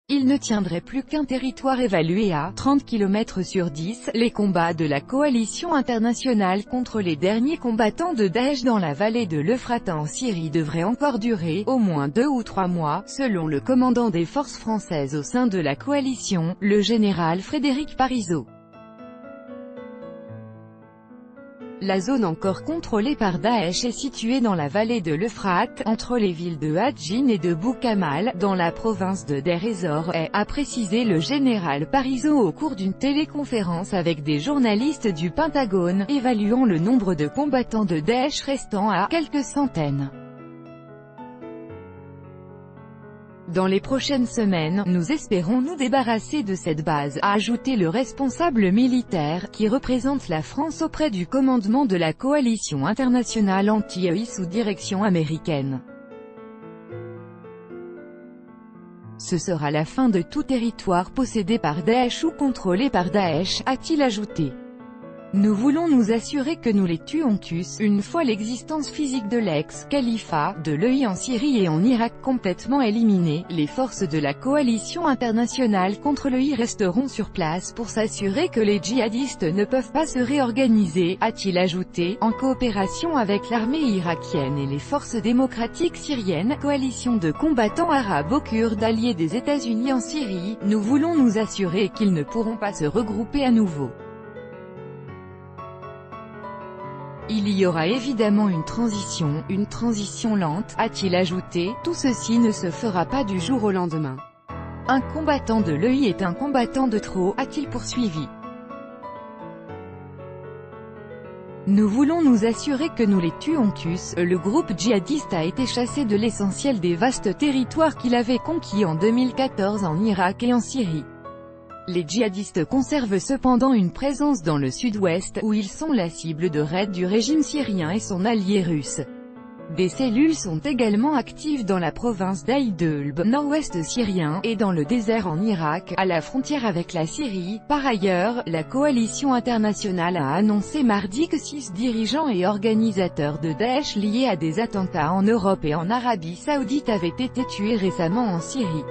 Il ne tiendrait plus qu'un territoire évalué à 30 km sur 10. Les combats de la coalition internationale contre les derniers combattants de Daesh dans la vallée de l'Euphrate en Syrie devraient encore durer au moins 2 ou 3 mois, selon le commandant des forces françaises au sein de la coalition, le général Frédéric Parisot. La zone encore contrôlée par Daesh est située dans la vallée de l'Euphrate, entre les villes de Hadjin et de Boukamal, dans la province de Deir ez-Zor, a précisé le général Parisot au cours d'une téléconférence avec des journalistes du Pentagone, évaluant le nombre de combattants de Daesh restant à quelques centaines. Dans les prochaines semaines, nous espérons nous débarrasser de cette base, a ajouté le responsable militaire, qui représente la France auprès du commandement de la coalition internationale anti-EI sous direction américaine. Ce sera la fin de tout territoire possédé par Daesh ou contrôlé par Daesh, a-t-il ajouté. Nous voulons nous assurer que nous les tuons tous, une fois l'existence physique de l'ex-califat, de l'EI en Syrie et en Irak complètement éliminée. Les forces de la coalition internationale contre l'EI resteront sur place pour s'assurer que les djihadistes ne peuvent pas se réorganiser, a-t-il ajouté, en coopération avec l'armée irakienne et les forces démocratiques syriennes, coalition de combattants arabo-kurdes alliés des États-Unis en Syrie. Nous voulons nous assurer qu'ils ne pourront pas se regrouper à nouveau. Il y aura évidemment une transition lente, a-t-il ajouté, tout ceci ne se fera pas du jour au lendemain. Un combattant de l'EI est un combattant de trop, a-t-il poursuivi. Nous voulons nous assurer que nous les tuons tous. Le groupe djihadiste a été chassé de l'essentiel des vastes territoires qu'il avait conquis en 2014 en Irak et en Syrie. Les djihadistes conservent cependant une présence dans le sud-ouest, où ils sont la cible de raids du régime syrien et son allié russe. Des cellules sont également actives dans la province d'Idlib, nord-ouest syrien, et dans le désert en Irak, à la frontière avec la Syrie. Par ailleurs, la coalition internationale a annoncé mardi que 6 dirigeants et organisateurs de Daesh liés à des attentats en Europe et en Arabie Saoudite avaient été tués récemment en Syrie.